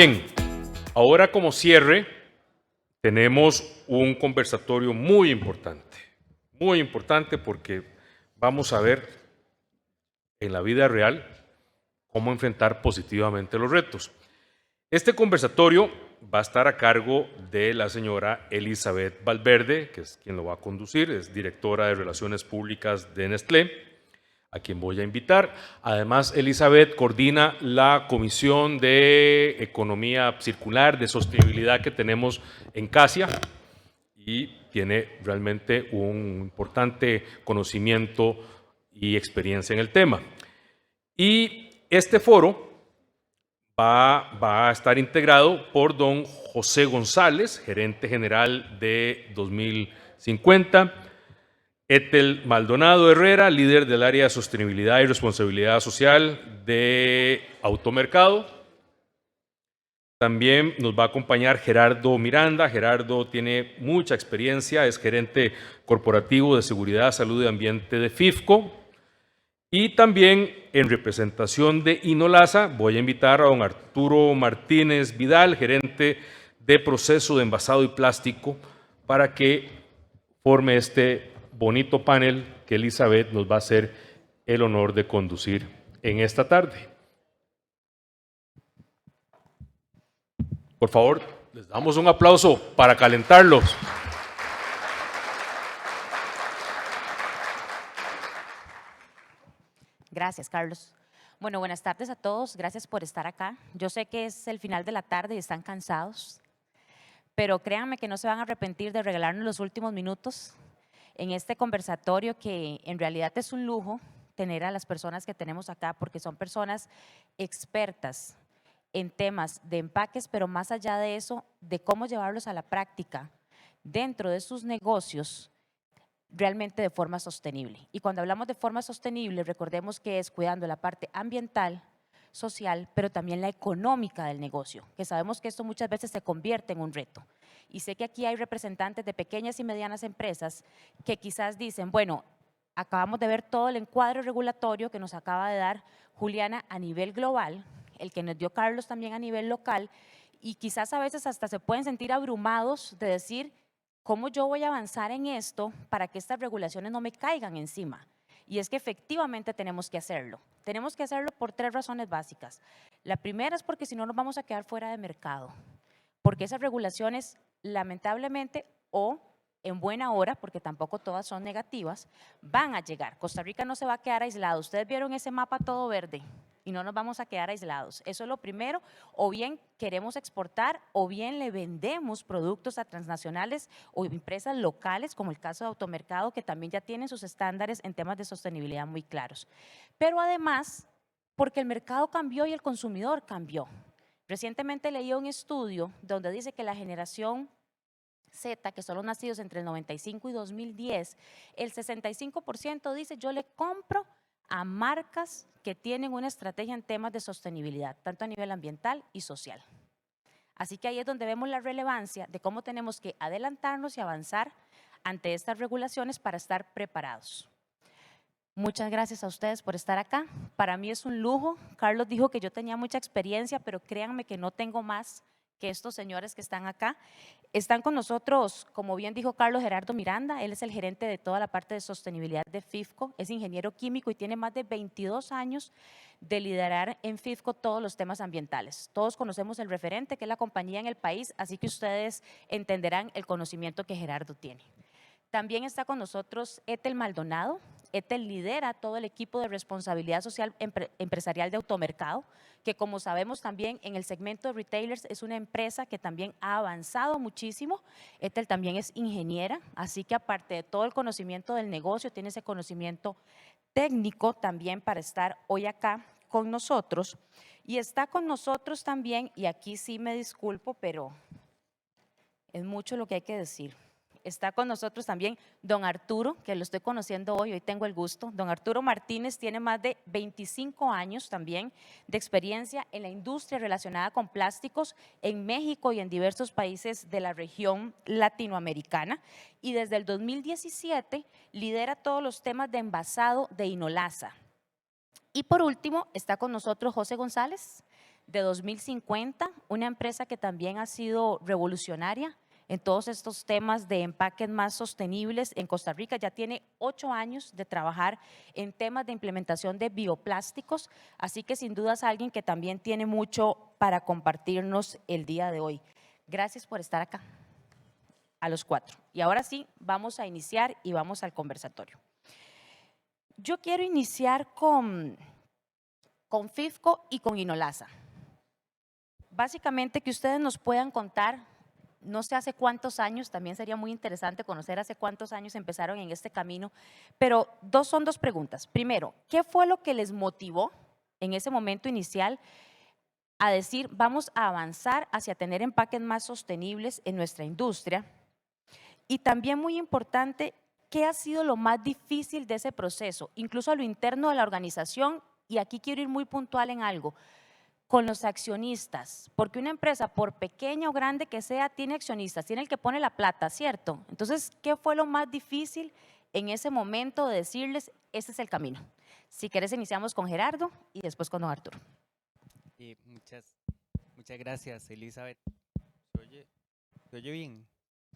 Bien, ahora como cierre tenemos un conversatorio muy importante porque vamos a ver en la vida real cómo enfrentar positivamente los retos. Este conversatorio va a estar a cargo de la señora Elizabeth Valverde, que es quien lo va a conducir, es directora de Relaciones Públicas de Nestlé, a quien voy a invitar. Además, Elizabeth coordina la Comisión de Economía Circular, de Sostenibilidad que tenemos en CASIA y tiene realmente un importante conocimiento y experiencia en el tema. Y este foro va a estar integrado por don José González, gerente general de 2050, Ethel Maldonado Herrera, líder del área de sostenibilidad y responsabilidad social de Automercado. También nos va a acompañar Gerardo Miranda. Gerardo tiene mucha experiencia, es gerente corporativo de seguridad, salud y ambiente de FIFCO. Y también en representación de Inolasa voy a invitar a don Arturo Martínez Vidal, gerente de proceso de envasado y plástico, para que forme este bonito panel que Elizabeth nos va a hacer el honor de conducir en esta tarde. Por favor, les damos un aplauso para calentarlos. Gracias, Carlos. Bueno, buenas tardes a todos. Gracias por estar acá. Yo sé que es el final de la tarde y están cansados, pero créanme que no se van a arrepentir de regalarnos los últimos minutos en este conversatorio, que en realidad es un lujo tener a las personas que tenemos acá, porque son personas expertas en temas de empaques, pero más allá de eso, de cómo llevarlos a la práctica dentro de sus negocios realmente de forma sostenible. Y cuando hablamos de forma sostenible, recordemos que es cuidando la parte ambiental, social, pero también la económica del negocio, que sabemos que esto muchas veces se convierte en un reto. Y sé que aquí hay representantes de pequeñas y medianas empresas que quizás dicen, bueno, acabamos de ver todo el encuadre regulatorio que nos acaba de dar Juliana a nivel global, el que nos dio Carlos también a nivel local, y quizás a veces hasta se pueden sentir abrumados de decir, ¿cómo yo voy a avanzar en esto para que estas regulaciones no me caigan encima? Y es que efectivamente tenemos que hacerlo. Tenemos que hacerlo por 3 razones básicas. La primera es porque si no nos vamos a quedar fuera de mercado, porque esas regulaciones lamentablemente o en buena hora, porque tampoco todas son negativas, van a llegar. Costa Rica no se va a quedar aislado. Ustedes vieron ese mapa todo verde y no nos vamos a quedar aislados. Eso es lo primero. O bien queremos exportar o bien le vendemos productos a transnacionales o empresas locales, como el caso de Automercado, que también ya tienen sus estándares en temas de sostenibilidad muy claros. Pero además, porque el mercado cambió y el consumidor cambió. Recientemente leí un estudio donde dice que la generación Z, que son los nacidos entre el 95 y 2010, el 65% dice yo le compro a marcas que tienen una estrategia en temas de sostenibilidad, tanto a nivel ambiental y social. Así que ahí es donde vemos la relevancia de cómo tenemos que adelantarnos y avanzar ante estas regulaciones para estar preparados. Muchas gracias a ustedes por estar acá. Para mí es un lujo. Carlos dijo que yo tenía mucha experiencia, pero créanme que no tengo más que estos señores que están acá. Están con nosotros, como bien dijo Carlos, Gerardo Miranda. Él es el gerente de toda la parte de sostenibilidad de FIFCO. Es ingeniero químico y tiene más de 22 años de liderar en FIFCO todos los temas ambientales. Todos conocemos el referente, que es la compañía en el país, así que ustedes entenderán el conocimiento que Gerardo tiene. También está con nosotros Ethel Maldonado. Ethel lidera todo el equipo de responsabilidad social empresarial de Automercado, que como sabemos también en el segmento de retailers es una empresa que también ha avanzado muchísimo. Ethel también es ingeniera, así que aparte de todo el conocimiento del negocio, tiene ese conocimiento técnico también para estar hoy acá con nosotros. Y está con nosotros también, y aquí sí me disculpo, pero es mucho lo que hay que decir. Está con nosotros también don Arturo, que lo estoy conociendo hoy tengo el gusto. Don Arturo Martínez tiene más de 25 años también de experiencia en la industria relacionada con plásticos en México y en diversos países de la región latinoamericana. Y desde el 2017 lidera todos los temas de envasado de Inolasa. Y por último está con nosotros José González, de 2050, una empresa que también ha sido revolucionaria en todos estos temas de empaques más sostenibles en Costa Rica. Ya tiene 8 años de trabajar en temas de implementación de bioplásticos, así que sin duda es alguien que también tiene mucho para compartirnos el día de hoy. Gracias por estar acá, a los 4. Y ahora sí, vamos a iniciar y vamos al conversatorio. Yo quiero iniciar con FIFCO y con Inolasa. Básicamente que ustedes nos puedan contar, no sé hace cuántos años, también sería muy interesante conocer hace cuántos años empezaron en este camino, pero son dos preguntas. Primero, ¿qué fue lo que les motivó en ese momento inicial a decir vamos a avanzar hacia tener empaques más sostenibles en nuestra industria? Y también muy importante, ¿qué ha sido lo más difícil de ese proceso, incluso a lo interno de la organización? Y aquí quiero ir muy puntual en algo, con los accionistas, porque una empresa, por pequeña o grande que sea, tiene accionistas, tiene el que pone la plata, ¿cierto? Entonces, ¿qué fue lo más difícil en ese momento de decirles, ese es el camino? Si quieres, iniciamos con Gerardo y después con don Arturo. Muchas gracias, Elizabeth. ¿Se oye bien?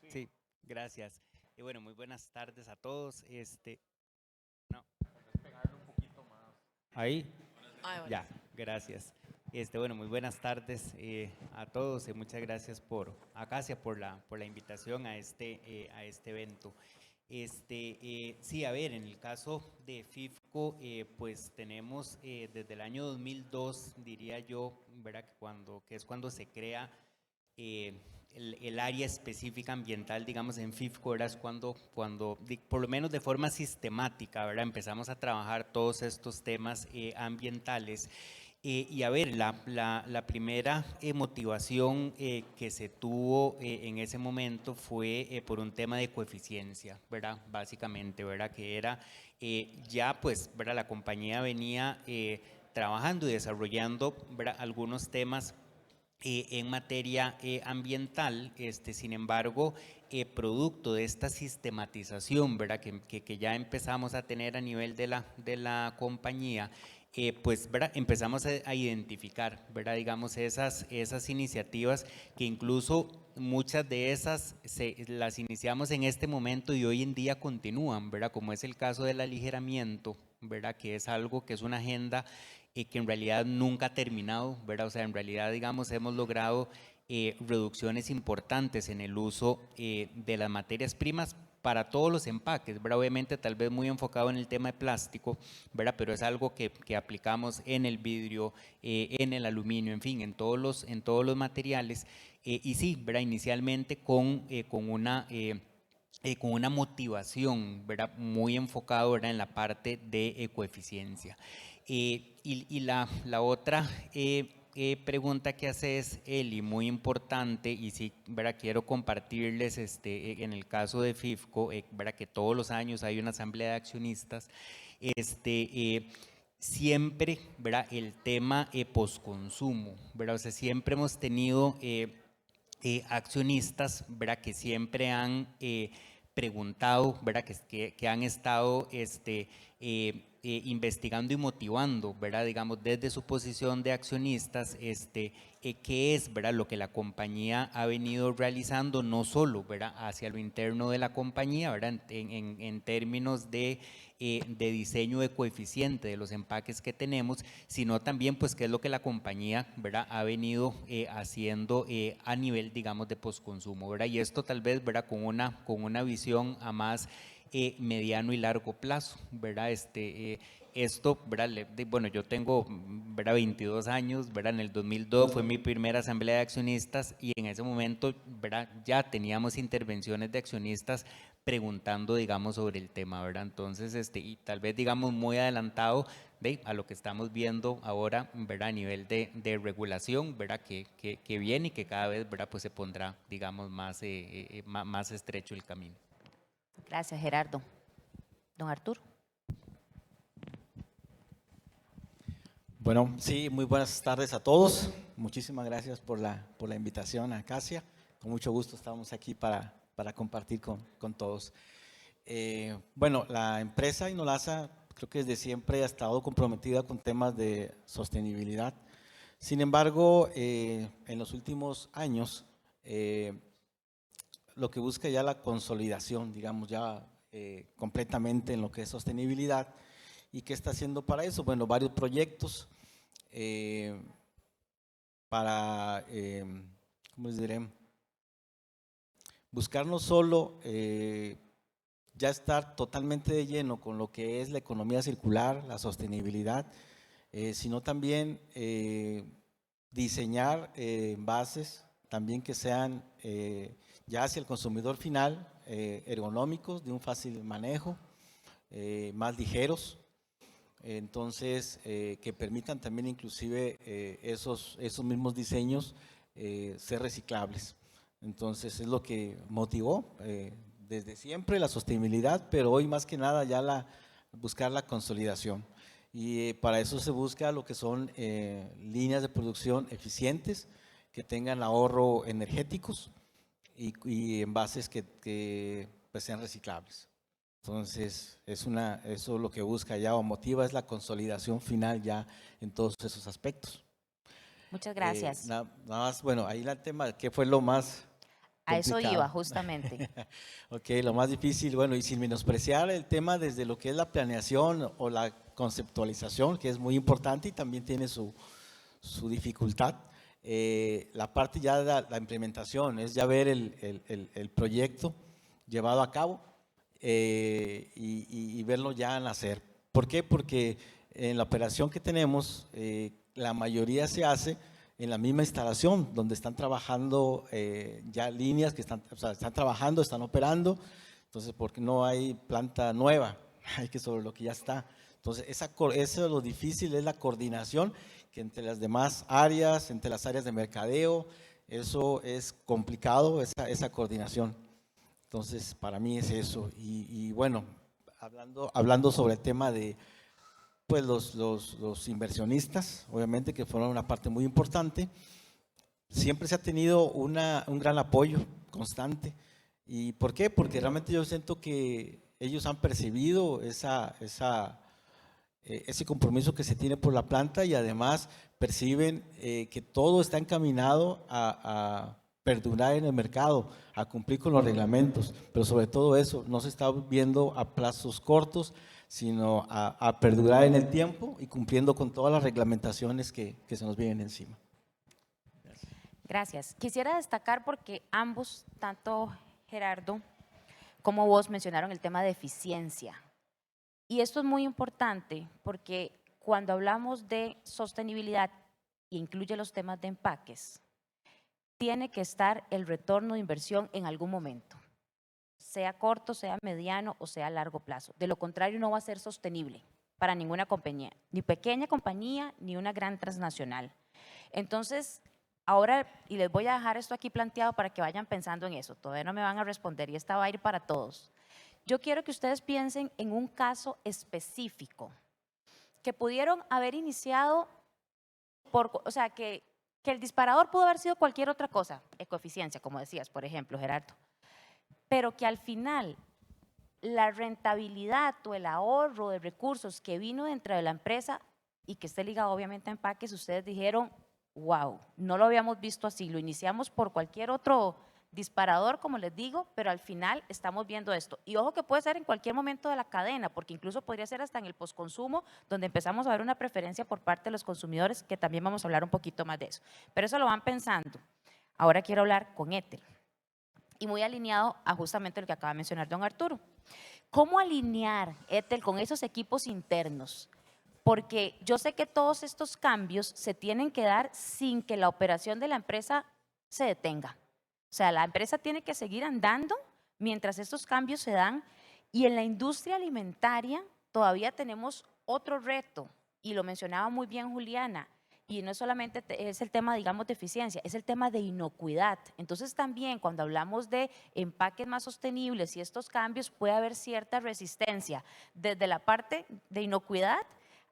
Sí, gracias. Y bueno, muy buenas tardes a todos. No. Ahí. Ya, gracias. Bueno, muy buenas tardes a todos y muchas gracias por Acacia por la invitación a este evento. Sí, a ver, en el caso de FIFCO, pues tenemos desde el año 2002, diría yo, ¿verdad? Que es cuando se crea el área específica ambiental, digamos, en FIFCO, ¿verdad? Es cuando por lo menos de forma sistemática, ¿verdad? Empezamos a trabajar todos estos temas ambientales. Y a ver, la primera motivación que se tuvo en ese momento fue por un tema de coeficiencia, ¿verdad? Básicamente, ¿verdad? Que era ya pues, ¿verdad? La compañía venía trabajando y desarrollando, ¿verdad? Algunos temas en materia ambiental, sin embargo, producto de esta sistematización, ¿verdad? Que ya empezamos a tener a nivel de la compañía, pues, ¿verdad? Empezamos a identificar, ¿verdad? Digamos, esas iniciativas que incluso muchas de esas las iniciamos en este momento y hoy en día continúan, ¿verdad? Como es el caso del aligeramiento, ¿verdad? Que es algo que es una agenda que en realidad nunca ha terminado, ¿verdad? O sea, en realidad, digamos, hemos logrado reducciones importantes en el uso de las materias primas para todos los empaques, ¿verdad? Obviamente tal vez muy enfocado en el tema de plástico, ¿verdad? Pero es algo que aplicamos en el vidrio, en el aluminio, en fin, en todos los materiales. Y sí, ¿verdad? Inicialmente con una motivación, ¿verdad? Muy enfocado, ¿verdad? En la parte de coeficiencia. Y la otra pregunta que hace es Eli, muy importante, y sí, ¿verdad? Quiero compartirles en el caso de FIFCO, ¿verdad? Que todos los años hay una asamblea de accionistas, siempre, ¿verdad? El tema postconsumo, ¿verdad? O sea, siempre hemos tenido accionistas, ¿verdad? Que siempre han preguntado, ¿verdad? Que han estado investigando y motivando, ¿verdad? Digamos, desde su posición de accionistas, qué es, ¿verdad? Lo que la compañía ha venido realizando, no solo, ¿verdad? Hacia lo interno de la compañía, ¿verdad? En términos de diseño de coeficiente de los empaques que tenemos, sino también, pues, qué es lo que la compañía, ¿verdad? Ha venido haciendo a nivel, digamos, de postconsumo, ¿verdad? Y esto tal vez, ¿verdad? Con una visión a más mediano y largo plazo, ¿verdad? Esto, ¿verdad? Bueno, yo tengo, ¿verdad? 22 años, ¿verdad? En el 2002 fue mi primera asamblea de accionistas y en ese momento, ¿verdad? Ya teníamos intervenciones de accionistas preguntando, digamos, sobre el tema, ¿verdad? Entonces, y tal vez, digamos, muy adelantado a lo que estamos viendo ahora, ¿verdad? A nivel de regulación, ¿verdad? Que viene y que cada vez, ¿verdad? Pues se pondrá, digamos, más estrecho el camino. Gracias, Gerardo. Don Arturo. Bueno, sí, muy buenas tardes a todos. Muchísimas gracias por la invitación a Acacia. Con mucho gusto estamos aquí para compartir con todos. Bueno, la empresa Inolasa creo que desde siempre ha estado comprometida con temas de sostenibilidad. Sin embargo, en los últimos años, lo que busca ya la consolidación, digamos, ya completamente en lo que es sostenibilidad. ¿Y qué está haciendo para eso? Bueno, varios proyectos para, ¿cómo les diré? Buscar no solo ya estar totalmente de lleno con lo que es la economía circular, la sostenibilidad, sino también diseñar envases también que sean ya hacia el consumidor final, ergonómicos, de un fácil manejo, más ligeros, entonces que permitan también inclusive esos mismos diseños ser reciclables. Entonces es lo que motivó desde siempre la sostenibilidad, pero hoy más que nada ya buscar la consolidación. Y para eso se busca lo que son líneas de producción eficientes, que tengan ahorro energéticos y envases que pues sean reciclables. Entonces, eso lo que busca ya o motiva es la consolidación final ya en todos esos aspectos. Muchas gracias. Nada más, bueno, ahí el tema, ¿qué fue lo más A eso complicado? iba, justamente. Ok, lo más difícil, bueno, y sin menospreciar el tema desde lo que es la planeación o la conceptualización, que es muy importante y también tiene su dificultad. La parte ya de la implementación es ya ver el proyecto llevado a cabo y verlo ya nacer. ¿Por qué? Porque en la operación que tenemos, la mayoría se hace en la misma instalación, donde están trabajando ya líneas que están trabajando, están operando. Entonces, porque no hay planta nueva, hay que sobre lo que ya está. Entonces, eso lo difícil es la coordinación que entre las demás áreas, entre las áreas de mercadeo, eso es complicado, esa coordinación. Entonces, para mí es eso. Y bueno, hablando sobre el tema de pues los inversionistas, obviamente que fueron una parte muy importante, siempre se ha tenido un gran apoyo constante. ¿Y por qué? Porque realmente yo siento que ellos han percibido ese compromiso que se tiene por la planta y además perciben que todo está encaminado a perdurar en el mercado, a cumplir con los reglamentos, pero sobre todo eso, no se está viendo a plazos cortos, sino a perdurar en el tiempo y cumpliendo con todas las reglamentaciones que se nos vienen encima. Gracias. Quisiera destacar porque ambos, tanto Gerardo como vos, mencionaron el tema de eficiencia. Y esto es muy importante porque cuando hablamos de sostenibilidad e incluye los temas de empaques, tiene que estar el retorno de inversión en algún momento, sea corto, sea mediano o sea a largo plazo. De lo contrario, no va a ser sostenible para ninguna compañía, ni pequeña compañía, ni una gran transnacional. Entonces, ahora, y les voy a dejar esto aquí planteado para que vayan pensando en eso, todavía no me van a responder y esta va a ir para todos. Yo quiero que ustedes piensen en un caso específico que pudieron haber iniciado o sea, que el disparador pudo haber sido cualquier otra cosa, ecoeficiencia, como decías, por ejemplo, Gerardo, pero que al final la rentabilidad o el ahorro de recursos que vino dentro de la empresa y que esté ligado obviamente a empaques, ustedes dijeron, wow, no lo habíamos visto así, lo iniciamos por cualquier otro disparador, como les digo, pero al final estamos viendo esto. Y ojo que puede ser en cualquier momento de la cadena, porque incluso podría ser hasta en el postconsumo, donde empezamos a ver una preferencia por parte de los consumidores, que también vamos a hablar un poquito más de eso. Pero eso lo van pensando. Ahora quiero hablar con Ethel. Y muy alineado a justamente lo que acaba de mencionar don Arturo. ¿Cómo alinear, Ethel, con esos equipos internos? Porque yo sé que todos estos cambios se tienen que dar sin que la operación de la empresa se detenga. O sea, la empresa tiene que seguir andando mientras estos cambios se dan. Y en la industria alimentaria todavía tenemos otro reto, y lo mencionaba muy bien Juliana, y no solamente es el tema, digamos, de eficiencia, es el tema de inocuidad. Entonces también cuando hablamos de empaques más sostenibles y estos cambios, puede haber cierta resistencia desde la parte de inocuidad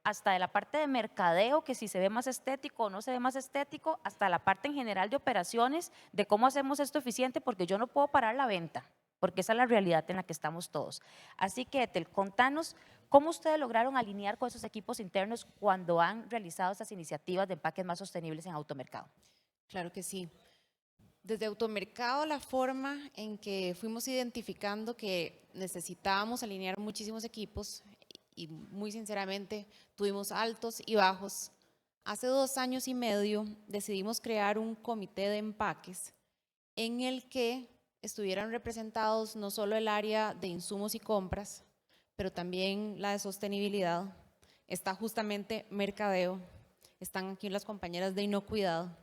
hasta de la parte de mercadeo, que si se ve más estético o no se ve más estético, hasta la parte en general de operaciones, de cómo hacemos esto eficiente, porque yo no puedo parar la venta. porque esa es la realidad en la que estamos todos. Así que, Ethel, contanos cómo ustedes lograron alinear con esos equipos internos cuando han realizado estas iniciativas de empaques más sostenibles en Automercado. Claro que sí. Desde Automercado, la forma en que fuimos identificando que necesitábamos alinear muchísimos equipos y muy sinceramente tuvimos altos y bajos. Hace 2 años y medio decidimos crear un comité de empaques en el que estuvieran representados no solo el área de insumos y compras, pero también la de sostenibilidad. Está justamente mercadeo, están aquí las compañeras de inocuidad.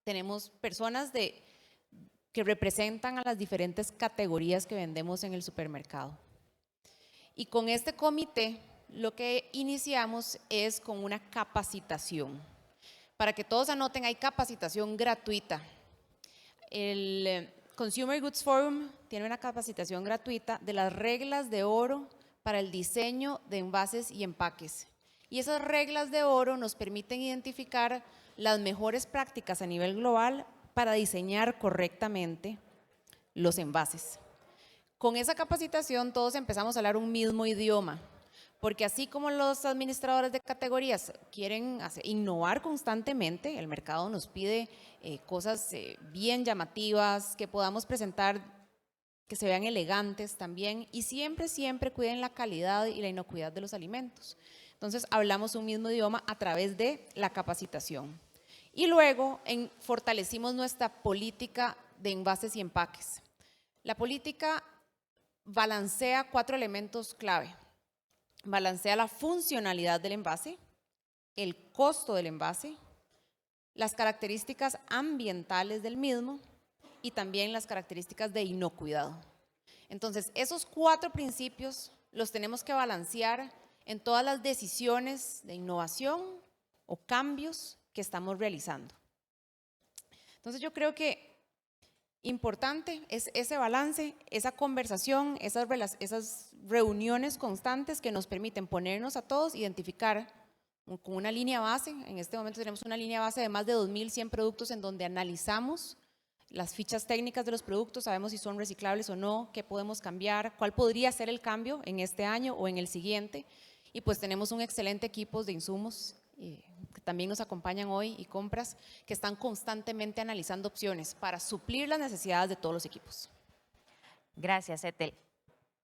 Tenemos personas que representan a las diferentes categorías que vendemos en el supermercado. Y con este comité lo que iniciamos es con una capacitación. Para que todos anoten, hay capacitación gratuita. El Consumer Goods Forum tiene una capacitación gratuita de las reglas de oro para el diseño de envases y empaques. Y esas reglas de oro nos permiten identificar las mejores prácticas a nivel global para diseñar correctamente los envases. Con esa capacitación todos empezamos a hablar un mismo idioma, porque así como los administradores de categorías quieren innovar constantemente, el mercado nos pide cosas bien llamativas, que podamos presentar, que se vean elegantes también, y siempre, siempre cuiden la calidad y la inocuidad de los alimentos. Entonces hablamos un mismo idioma a través de la capacitación. Y luego fortalecimos nuestra política de envases y empaques. La política balancea 4 elementos clave. Balancea la funcionalidad del envase, el costo del envase, las características ambientales del mismo y también las características de inocuidad. Entonces, esos 4 principios los tenemos que balancear en todas las decisiones de innovación o cambios que estamos realizando. Entonces, yo creo que importante es ese balance, esa conversación, esas reuniones constantes que nos permiten ponernos a todos, identificar con una línea base. En este momento tenemos una línea base de más de 2.100 productos en donde analizamos las fichas técnicas de los productos, sabemos si son reciclables o no, qué podemos cambiar, cuál podría ser el cambio en este año o en el siguiente. Y pues tenemos un excelente equipo de insumos que también nos acompañan hoy y compras que están constantemente analizando opciones para suplir las necesidades de todos los equipos. Gracias, Ethel.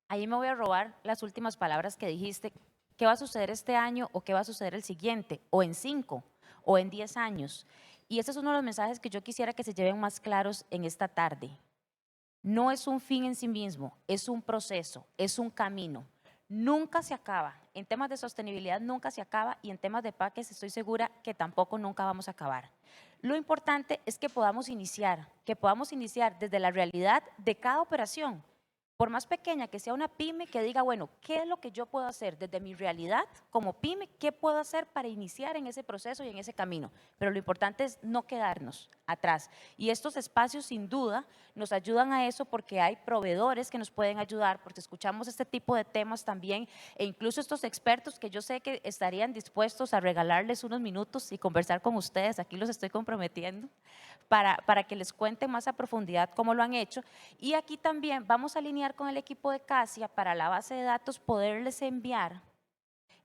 Ahí me voy a robar las últimas palabras que dijiste. ¿Qué va a suceder este año o qué va a suceder el siguiente? O en 5 o en 10 años. Y ese es uno de los mensajes que yo quisiera que se lleven más claros en esta tarde. No es un fin en sí mismo, es un proceso, es un camino. Nunca se acaba. En temas de sostenibilidad nunca se acaba y en temas de empaques estoy segura que tampoco nunca vamos a acabar. Lo importante es que podamos iniciar desde la realidad de cada operación. Por más pequeña que sea una pyme, que diga, bueno, ¿qué es lo que yo puedo hacer desde mi realidad como pyme? ¿Qué puedo hacer para iniciar en ese proceso y en ese camino? Pero lo importante es no quedarnos atrás. Y estos espacios, sin duda, nos ayudan a eso porque hay proveedores que nos pueden ayudar, porque escuchamos este tipo de temas también, e incluso estos expertos que yo sé que estarían dispuestos a regalarles unos minutos y conversar con ustedes, aquí los estoy comprometiendo, para que les cuente más a profundidad cómo lo han hecho. Y aquí también vamos a alinear con el equipo de CASIA para la base de datos poderles enviar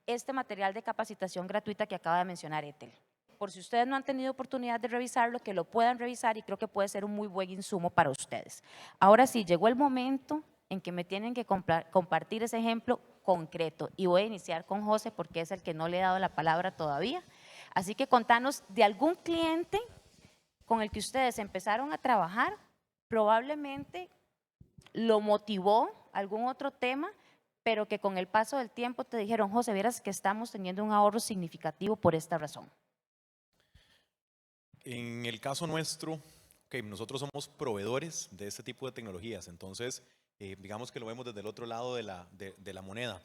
este material de capacitación gratuita que acaba de mencionar Ethel. Por si ustedes no han tenido oportunidad de revisarlo, que lo puedan revisar y creo que puede ser un muy buen insumo para ustedes. Ahora sí, llegó el momento en que me tienen que compartir ese ejemplo concreto y voy a iniciar con José porque es el que no le he dado la palabra todavía. Así que contanos de algún cliente con el que ustedes empezaron a trabajar, probablemente lo motivó algún otro tema, pero que con el paso del tiempo te dijeron, José, vieras que estamos teniendo un ahorro significativo por esta razón. En el caso nuestro, nosotros somos proveedores de este tipo de tecnologías, entonces digamos que lo vemos desde el otro lado de la moneda.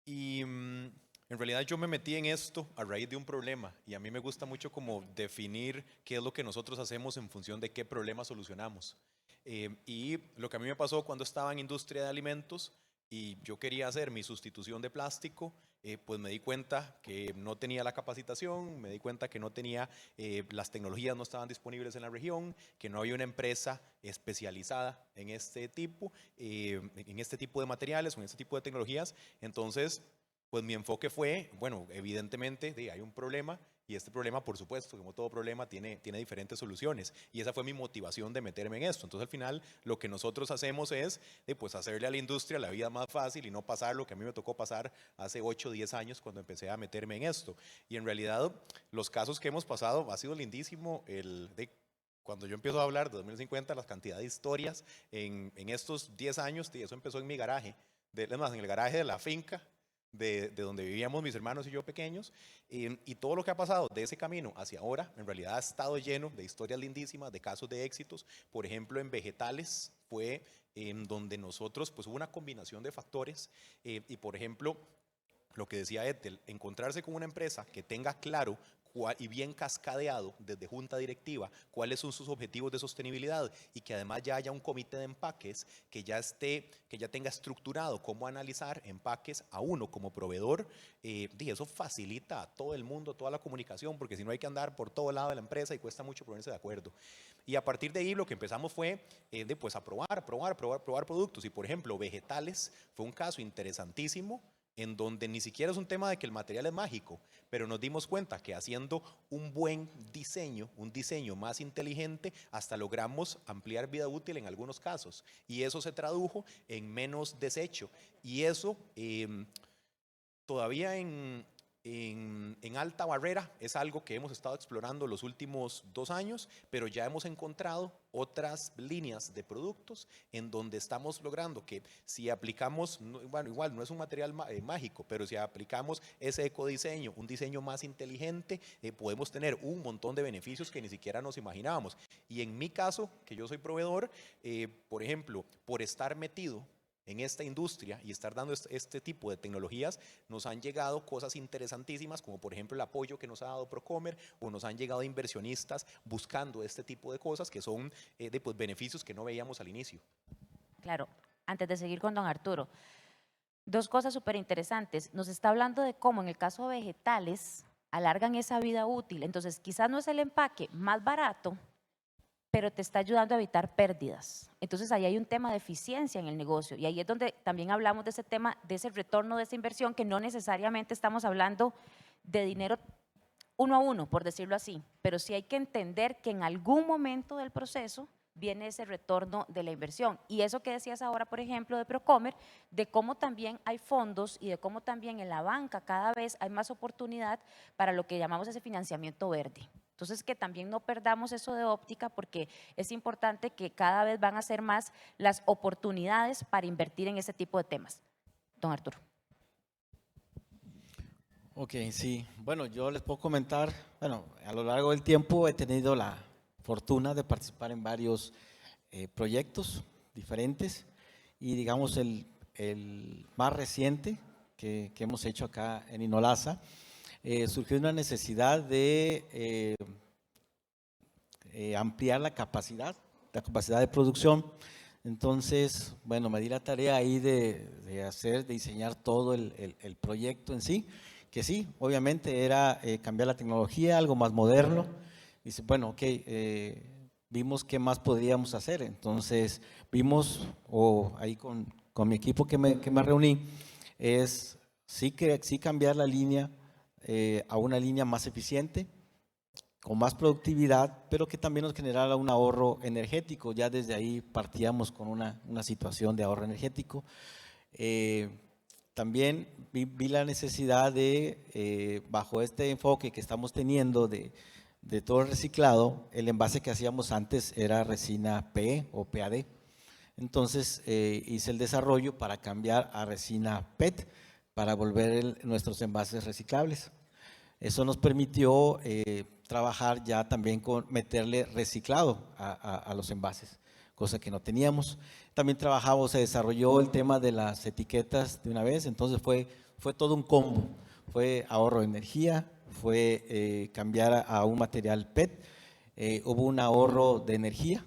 Y en realidad yo me metí en esto a raíz de un problema y a mí me gusta mucho como definir qué es lo que nosotros hacemos en función de qué problema solucionamos. Y lo que a mí me pasó cuando estaba en industria de alimentos y yo quería hacer mi sustitución de plástico, pues me di cuenta que no tenía la capacitación, me di cuenta que no tenía, las tecnologías no estaban disponibles en la región, que no había una empresa especializada en este tipo de materiales o en este tipo de tecnologías. Entonces, pues mi enfoque fue, bueno, evidentemente hay un problema, y este problema, por supuesto, como todo problema, tiene diferentes soluciones. Y esa fue mi motivación de meterme en esto. Entonces, al final, lo que nosotros hacemos es pues hacerle a la industria la vida más fácil y no pasar lo que a mí me tocó pasar hace 8 o 10 años cuando empecé a meterme en esto. Y en realidad, los casos que hemos pasado ha sido lindísimo. Cuando yo empiezo a hablar de 2050, la cantidad de historias en estos 10 años, eso empezó en mi garaje. Además, en el garaje de la finca, de donde vivíamos mis hermanos y yo pequeños, y todo lo que ha pasado de ese camino hacia ahora, en realidad ha estado lleno de historias lindísimas, de casos de éxitos. Por ejemplo, en vegetales fue en donde nosotros, pues hubo una combinación de factores, y por ejemplo, lo que decía Ethel, encontrarse con una empresa que tenga claro y bien cascadeado desde junta directiva cuáles son sus objetivos de sostenibilidad, y que además ya haya un comité de empaques que ya tenga estructurado cómo analizar empaques a uno como proveedor. Eso facilita a todo el mundo toda la comunicación, porque si no hay que andar por todo lado de la empresa y cuesta mucho ponerse de acuerdo. Y a partir de ahí lo que empezamos fue pues a probar productos. Y por ejemplo, vegetales fue un caso interesantísimo, en donde ni siquiera es un tema de que el material es mágico, pero nos dimos cuenta que haciendo un buen diseño, un diseño más inteligente, hasta logramos ampliar vida útil en algunos casos, y eso se tradujo en menos desecho. Y eso todavía en alta barrera es algo que hemos estado explorando los últimos 2 años, pero ya hemos encontrado otras líneas de productos en donde estamos logrando que, si aplicamos, bueno, igual no es un material mágico, pero si aplicamos ese ecodiseño, un diseño más inteligente, podemos tener un montón de beneficios que ni siquiera nos imaginábamos. Y en mi caso, que yo soy proveedor, por ejemplo, por estar metido en esta industria y estar dando este tipo de tecnologías, nos han llegado cosas interesantísimas, como por ejemplo el apoyo que nos ha dado Procomer, o nos han llegado inversionistas buscando este tipo de cosas que son pues, beneficios que no veíamos al inicio. Claro, antes de seguir con don Arturo, 2 cosas súper interesantes. Nos está hablando de cómo en el caso de vegetales alargan esa vida útil. Entonces, quizás no es el empaque más barato, pero te está ayudando a evitar pérdidas. Entonces ahí hay un tema de eficiencia en el negocio, y ahí es donde también hablamos de ese tema, de ese retorno de esa inversión, que no necesariamente estamos hablando de dinero 1 a 1, por decirlo así, pero sí hay que entender que en algún momento del proceso viene ese retorno de la inversión. Y eso que decías ahora, por ejemplo, de Procomer, de cómo también hay fondos y de cómo también en la banca cada vez hay más oportunidad para lo que llamamos ese financiamiento verde. Entonces, que también no perdamos eso de óptica, porque es importante que cada vez van a ser más las oportunidades para invertir en ese tipo de temas. Don Arturo. Ok, sí. Bueno, yo les puedo comentar, bueno, a lo largo del tiempo he tenido la fortuna de participar en varios proyectos diferentes, y digamos el más reciente que hemos hecho acá en Inolasa, surgió una necesidad de ampliar la capacidad de producción. Entonces, bueno, me di la tarea ahí de diseñar todo el proyecto en sí, que sí, obviamente era cambiar la tecnología, algo más moderno. Dice, bueno, ok, vimos qué más podríamos hacer. Entonces, vimos, ahí con mi equipo que me reuní, es sí cambiar la línea a una línea más eficiente, con más productividad, pero que también nos generara un ahorro energético. Ya desde ahí partíamos con una situación de ahorro energético. También vi la necesidad de, bajo este enfoque que estamos teniendo de todo el reciclado, el envase que hacíamos antes era resina PE o PAD. Entonces hice el desarrollo para cambiar a resina PET, para volver nuestros envases reciclables. Eso nos permitió trabajar ya también con meterle reciclado a los envases, cosa que no teníamos. También se desarrolló el tema de las etiquetas de una vez, entonces fue todo un combo. Fue ahorro de energía, fue cambiar a un material PET, hubo un ahorro de energía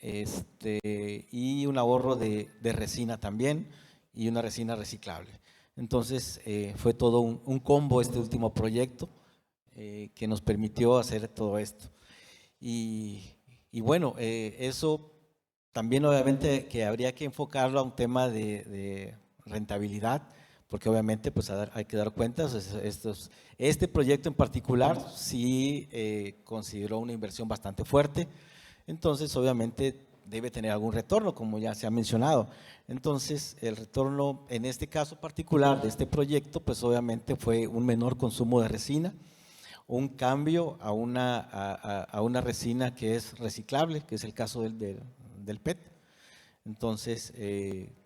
y un ahorro de resina también, y una resina reciclable. Entonces fue todo un combo este último proyecto que nos permitió hacer todo esto. Y bueno, eso también obviamente que habría que enfocarlo a un tema de rentabilidad, porque obviamente pues hay que dar cuentas. Este proyecto en particular sí consideró una inversión bastante fuerte, entonces obviamente debe tener algún retorno, como ya se ha mencionado. Entonces el retorno en este caso particular de este proyecto pues obviamente fue un menor consumo de resina, un cambio a una resina que es reciclable, que es el caso del PET. Entonces,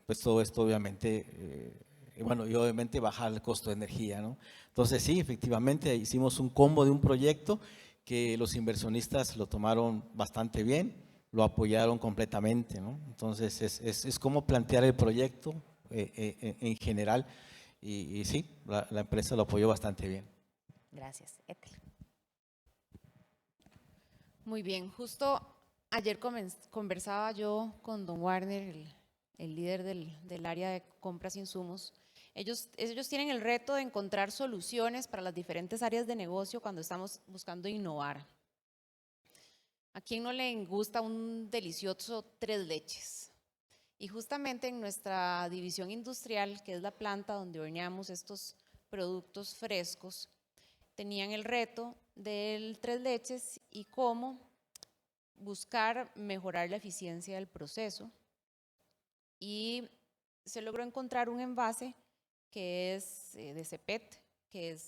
pues todo esto obviamente, bueno, y obviamente bajar el costo de energía, ¿no? Entonces sí, efectivamente hicimos un combo de un proyecto que los inversionistas lo tomaron bastante bien, lo apoyaron completamente, ¿no? Entonces es como plantear el proyecto en general y sí, la empresa lo apoyó bastante bien. Gracias, Ethel. Muy bien, justo ayer conversaba yo con don Warner, el líder del área de compras e insumos. Ellos tienen el reto de encontrar soluciones para las diferentes áreas de negocio cuando estamos buscando innovar. ¿A quién no le gusta un delicioso tres leches? Y justamente en nuestra división industrial, que es la planta donde horneamos estos productos frescos, tenían el reto del tres leches y cómo buscar mejorar la eficiencia del proceso. Y se logró encontrar un envase que es de CPET, que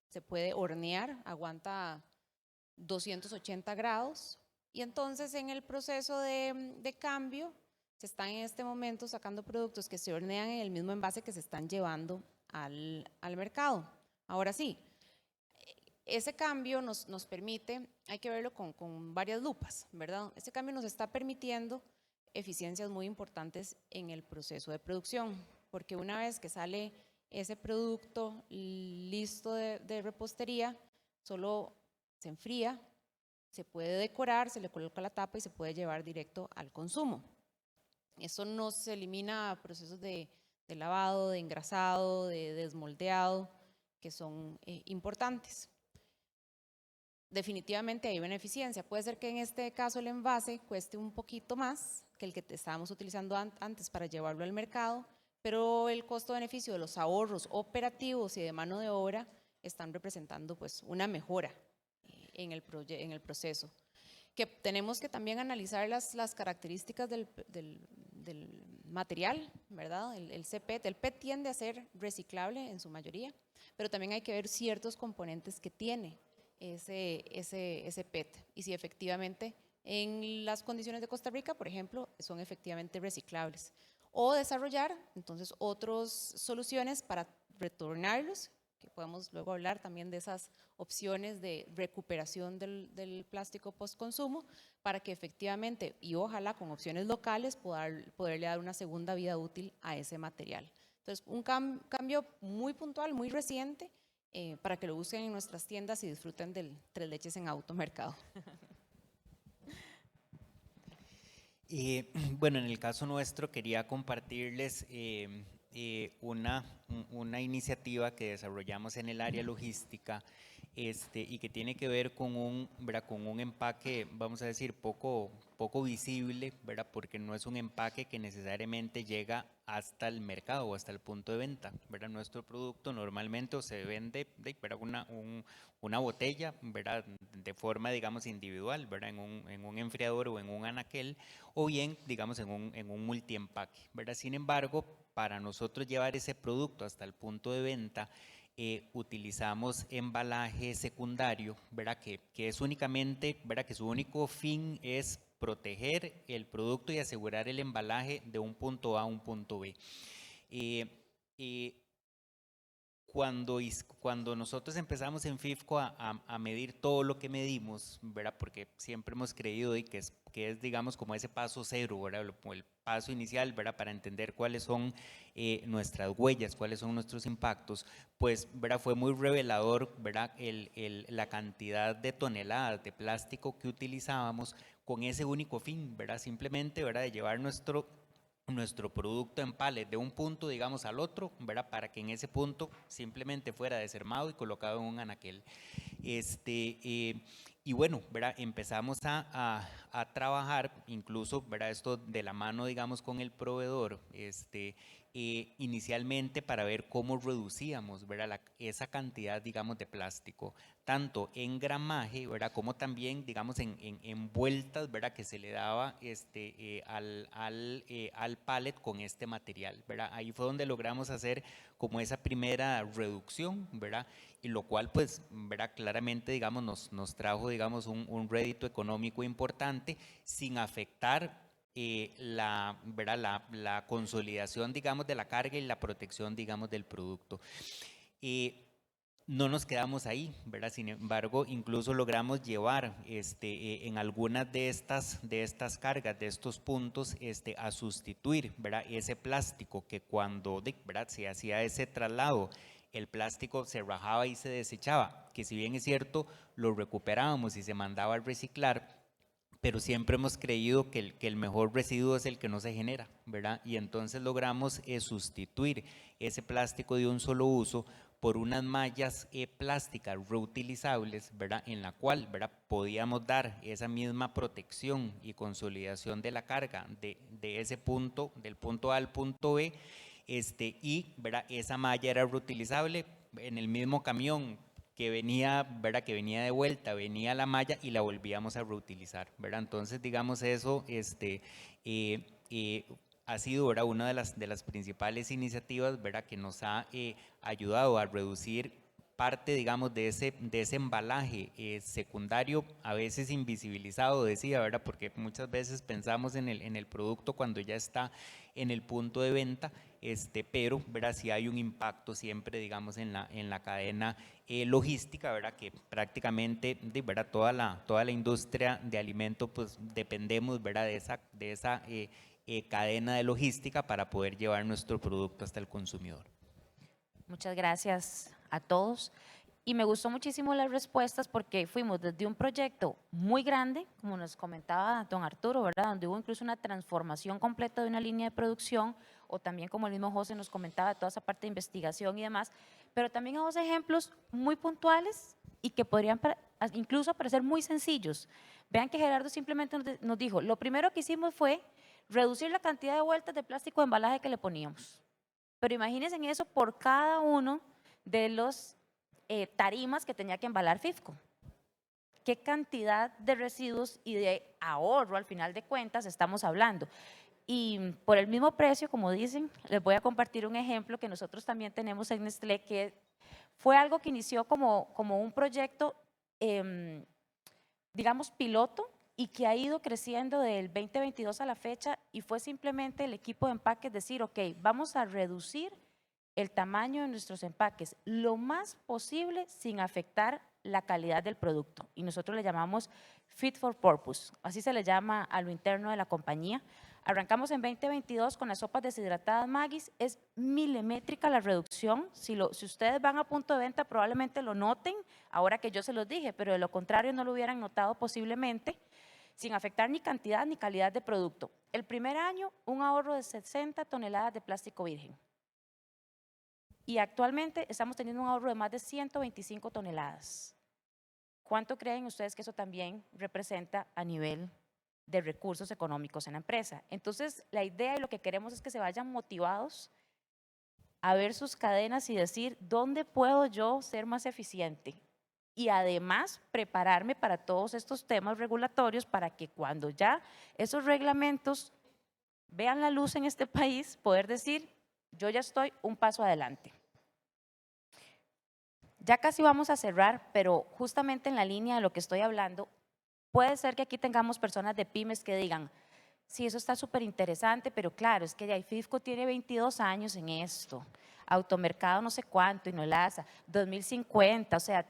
se puede hornear, aguanta 280 grados. Y entonces en el proceso de cambio se están en este momento sacando productos que se hornean en el mismo envase que se están llevando al mercado. Ahora sí, ese cambio nos permite, hay que verlo con varias lupas, ¿verdad? Ese cambio nos está permitiendo eficiencias muy importantes en el proceso de producción, porque una vez que sale ese producto listo de repostería, solo se enfría, se puede decorar, se le coloca la tapa y se puede llevar directo al consumo. Eso nos elimina procesos de lavado, de engrasado, de desmoldeado, que son importantes. Definitivamente hay una eficiencia. Puede ser que en este caso el envase cueste un poquito más que el que estábamos utilizando antes para llevarlo al mercado, pero el costo-beneficio de los ahorros operativos y de mano de obra están representando pues una mejora en el proceso. Que tenemos que también analizar las características del material, ¿verdad? El CPET. El PET tiende a ser reciclable en su mayoría, pero también hay que ver ciertos componentes que tiene ese PET y si efectivamente en las condiciones de Costa Rica, por ejemplo, son efectivamente reciclables. O desarrollar entonces otras soluciones para retornarlos, que podemos luego hablar también de esas opciones de recuperación del plástico post-consumo, para que efectivamente, y ojalá con opciones locales, poderle dar una segunda vida útil a ese material. Entonces, un cambio muy puntual, muy reciente, para que lo busquen en nuestras tiendas y disfruten del tres leches en automercado. Bueno, en el caso nuestro quería compartirles una iniciativa que desarrollamos en el área logística y que tiene que ver con un empaque, vamos a decir, poco visible, ¿verdad? Porque no es un empaque que necesariamente llega hasta el mercado o hasta el punto de venta, ¿verdad? Nuestro producto normalmente se vende una botella, ¿verdad? De forma, digamos, individual, ¿verdad? En un enfriador o en un anaquel, o bien, digamos, en un multiempaque, ¿verdad? Sin embargo, para nosotros llevar ese producto hasta el punto de venta, utilizamos embalaje secundario, ¿verdad? Que es únicamente, ¿verdad? Que su único fin es proteger el producto y asegurar el embalaje de un punto A a un punto B. Cuando nosotros empezamos en FIFCO a medir todo lo que medimos, ¿verdad? Porque siempre hemos creído que es, digamos, como ese paso cero, ¿verdad? El paso inicial, ¿verdad? Para entender cuáles son nuestras huellas, cuáles son nuestros impactos, pues, ¿verdad? Fue muy revelador, ¿verdad? La cantidad de toneladas de plástico que utilizábamos con ese único fin, ¿verdad? Simplemente, ¿verdad? De llevar nuestro nuestro producto en pallet de un punto, digamos, al otro, ¿verdad? Para que en ese punto simplemente fuera desarmado y colocado en un anaquel. Y bueno, ¿verdad? Empezamos a trabajar, incluso, ¿verdad? Esto de la mano, digamos, con el proveedor, inicialmente para ver cómo reducíamos, ¿verdad? Esa cantidad, digamos, de plástico, tanto en gramaje, ¿verdad? Como también, digamos, en vueltas, ¿verdad? Que se le daba al pallet con este material, ¿verdad? Ahí fue donde logramos hacer como esa primera reducción, ¿verdad? Y lo cual, pues, ¿verdad? Claramente, digamos, nos trajo, digamos, un rédito económico importante sin afectar ¿verdad? La consolidación, digamos, de la carga y la protección, digamos, del producto. No nos quedamos ahí, ¿verdad? Sin embargo, incluso logramos llevar en algunas de estas cargas, de estos puntos, a sustituir, ¿verdad? Ese plástico que cuando, ¿verdad? Se hacía ese traslado, el plástico se rajaba y se desechaba, que si bien es cierto, lo recuperábamos y se mandaba a reciclar, pero siempre hemos creído que el mejor residuo es el que no se genera, ¿verdad? Y entonces logramos sustituir ese plástico de un solo uso por unas mallas plásticas reutilizables, ¿verdad? En la cual, ¿verdad? Podíamos dar esa misma protección y consolidación de la carga de ese punto, del punto A al punto B, y, ¿verdad? Esa malla era reutilizable en el mismo camión que venía, ¿verdad? Que venía de vuelta, venía la malla y la volvíamos a reutilizar, ¿verdad? Entonces, digamos, eso ha sido, ¿verdad? Una de las principales iniciativas, ¿verdad? Que nos ha ayudado a reducir parte, digamos, de ese embalaje secundario, a veces invisibilizado, decía, ¿verdad? Porque muchas veces pensamos en el producto cuando ya está en el punto de venta, pero, ¿verdad? Sí hay un impacto siempre, digamos, en la cadena logística, ¿verdad? Que prácticamente, ¿verdad? Toda la industria de alimentos, pues dependemos, ¿verdad? De esa cadena de logística para poder llevar nuestro producto hasta el consumidor. Muchas gracias a todos. Y me gustó muchísimo las respuestas porque fuimos desde un proyecto muy grande, como nos comentaba don Arturo, ¿verdad? Donde hubo incluso una transformación completa de una línea de producción, o también como el mismo José nos comentaba, toda esa parte de investigación y demás, pero también a dos ejemplos muy puntuales y que podrían incluso parecer muy sencillos. Vean que Gerardo simplemente nos dijo, lo primero que hicimos fue reducir la cantidad de vueltas de plástico de embalaje que le poníamos. Pero imagínense en eso por cada uno de los tarimas que tenía que embalar FIFCO. ¿Qué cantidad de residuos y de ahorro al final de cuentas estamos hablando? Y por el mismo precio, como dicen, les voy a compartir un ejemplo que nosotros también tenemos en Nestlé, que fue algo que inició como un proyecto, digamos, piloto, y que ha ido creciendo del 2022 a la fecha, y fue simplemente el equipo de empaques decir, ok, vamos a reducir el tamaño de nuestros empaques lo más posible sin afectar la calidad del producto. Y nosotros le llamamos Fit for Purpose, así se le llama a lo interno de la compañía. Arrancamos en 2022 con las sopas deshidratadas Maggis, es milimétrica la reducción. Si ustedes van a punto de venta probablemente lo noten, ahora que yo se los dije, pero de lo contrario no lo hubieran notado posiblemente, sin afectar ni cantidad ni calidad de producto. El primer año, un ahorro de 60 toneladas de plástico virgen. Y actualmente estamos teniendo un ahorro de más de 125 toneladas. ¿Cuánto creen ustedes que eso también representa a nivel de recursos económicos en la empresa? Entonces, la idea y lo que queremos es que se vayan motivados a ver sus cadenas y decir, ¿dónde puedo yo ser más eficiente? Y además, prepararme para todos estos temas regulatorios para que cuando ya esos reglamentos vean la luz en este país, poder decir, yo ya estoy un paso adelante. Ya casi vamos a cerrar, pero justamente en la línea de lo que estoy hablando, puede ser que aquí tengamos personas de pymes que digan, sí, eso está súper interesante, pero claro, es que FIFCO tiene 22 años en esto, Automercado no sé cuánto, Inolasa, 2050, o sea,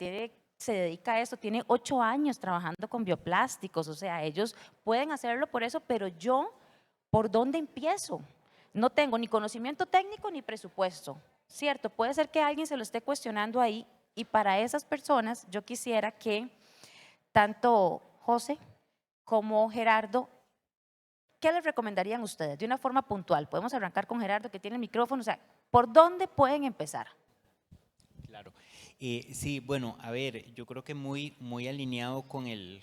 se dedica a esto, tiene 8 años trabajando con bioplásticos, o sea, ellos pueden hacerlo por eso, pero yo, ¿por dónde empiezo? No tengo ni conocimiento técnico ni presupuesto, ¿cierto? Puede ser que alguien se lo esté cuestionando ahí. Y para esas personas yo quisiera que tanto José como Gerardo ¿qué les recomendarían ustedes de una forma puntual? Podemos arrancar con Gerardo, que tiene el micrófono. O sea, ¿por dónde pueden empezar? Claro. Sí, bueno, a ver, yo creo que muy alineado con el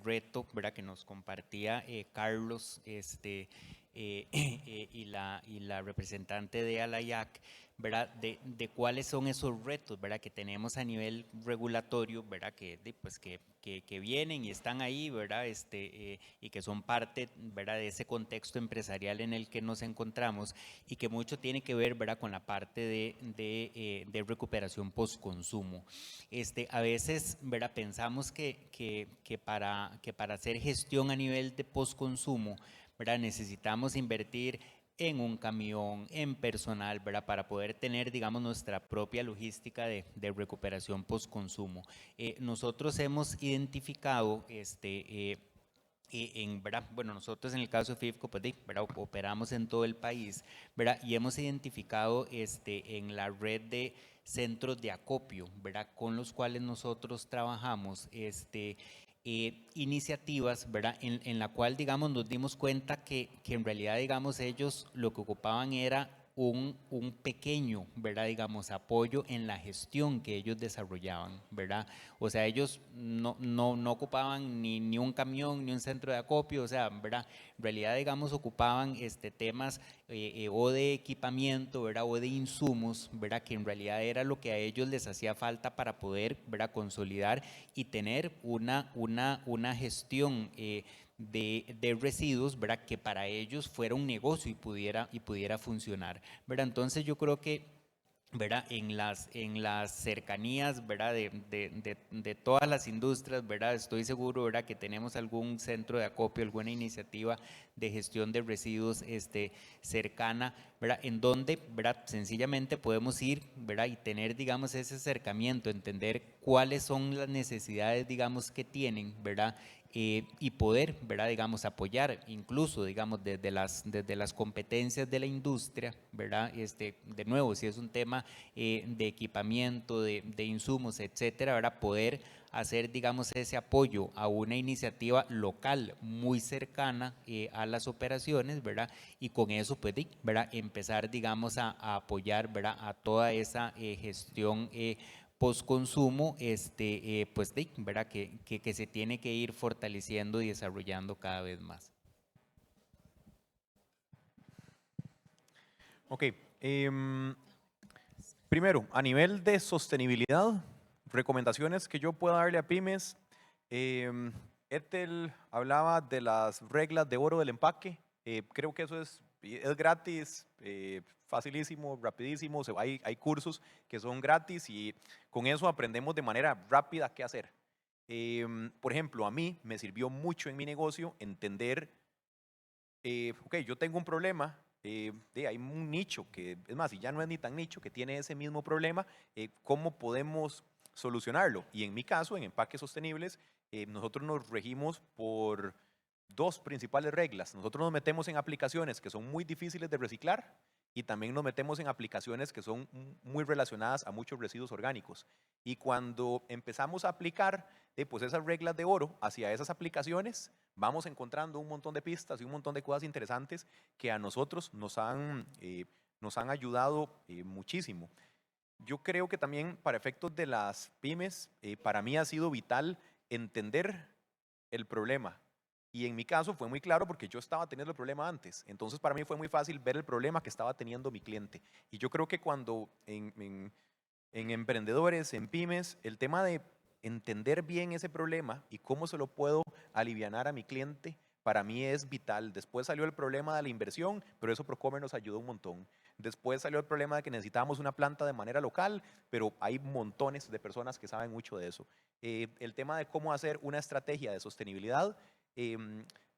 reto, ¿verdad?, que nos compartía Carlos y la representante de ALAYAC, ¿verdad?, de cuáles son esos retos, ¿verdad?, que tenemos a nivel regulatorio, ¿verdad?, pues que vienen y están ahí, ¿verdad?, y que son parte, ¿verdad?, de ese contexto empresarial en el que nos encontramos, y que mucho tiene que ver, ¿verdad?, con la parte de recuperación post-consumo. A veces, ¿verdad?, pensamos que para hacer gestión a nivel de post-consumo, ¿verdad?, necesitamos invertir en un camión, en personal, ¿verdad?, para poder tener, digamos, nuestra propia logística de recuperación post-consumo. Nosotros hemos identificado, ¿verdad? Bueno, nosotros en el caso de FIFCO, pues, ¿verdad?, operamos en todo el país, ¿verdad?, y hemos identificado en la red de centros de acopio, ¿verdad?, con los cuales nosotros trabajamos, iniciativas, ¿verdad?, en la cual, digamos, nos dimos cuenta que en realidad, digamos, ellos lo que ocupaban era un pequeño, ¿verdad?, digamos, apoyo en la gestión que ellos desarrollaban, ¿verdad? O sea, ellos no ocupaban ni un camión, ni un centro de acopio, o sea, ¿verdad?, en realidad, digamos, ocupaban temas o de equipamiento, ¿verdad?, o de insumos, ¿verdad?, que en realidad era lo que a ellos les hacía falta para poder, ¿verdad?, consolidar y tener una gestión de residuos, ¿verdad?, que para ellos fuera un negocio y pudiera funcionar, ¿verdad? Entonces yo creo que, ¿verdad?, en las cercanías, ¿verdad?, de todas las industrias, ¿verdad?, estoy seguro, ¿verdad?, que tenemos algún centro de acopio, alguna iniciativa de gestión de residuos cercana, ¿verdad?, en donde, ¿verdad?, sencillamente podemos ir, ¿verdad?, y tener, digamos, ese acercamiento, entender cuáles son las necesidades, digamos, que tienen, ¿verdad?, y poder, ¿verdad?, digamos, apoyar incluso, digamos, desde las competencias de la industria, ¿verdad?, de nuevo, si es un tema de equipamiento, de insumos, etcétera, ¿verdad?, poder hacer, digamos, ese apoyo a una iniciativa local muy cercana a las operaciones, ¿verdad?, y con eso, pues, ¿verdad?, empezar, digamos, a apoyar, ¿verdad?, a toda esa gestión post-consumo, pues, ¿verdad?, que se tiene que ir fortaleciendo y desarrollando cada vez más. Ok. Primero, a nivel de sostenibilidad, recomendaciones que yo pueda darle a pymes. Ethel hablaba de las reglas de oro del empaque. Creo que eso es gratis, facilísimo, rapidísimo. Hay cursos que son gratis y con eso aprendemos de manera rápida qué hacer. Por ejemplo, a mí me sirvió mucho en mi negocio entender, ok, yo tengo un problema. Hay un nicho que, es más, y ya no es ni tan nicho, que tiene ese mismo problema, ¿cómo podemos solucionarlo? Y en mi caso, en Empaques Sostenibles, nosotros nos regimos por dos principales reglas. Nosotros nos metemos en aplicaciones que son muy difíciles de reciclar y también nos metemos en aplicaciones que son muy relacionadas a muchos residuos orgánicos. Y cuando empezamos a aplicar pues esas reglas de oro hacia esas aplicaciones, vamos encontrando un montón de pistas y un montón de cosas interesantes que a nosotros nos han ayudado muchísimo. Yo creo que también para efectos de las pymes, para mí ha sido vital entender el problema. Y en mi caso fue muy claro porque yo estaba teniendo el problema antes. Entonces para mí fue muy fácil ver el problema que estaba teniendo mi cliente. Y yo creo que cuando en emprendedores, en pymes, el tema de entender bien ese problema y cómo se lo puedo alivianar a mi cliente, para mí es vital. Después salió el problema de la inversión, pero eso Procomer nos ayudó un montón. Después salió el problema de que necesitábamos una planta de manera local, pero hay montones de personas que saben mucho de eso. El tema de cómo hacer una estrategia de sostenibilidad,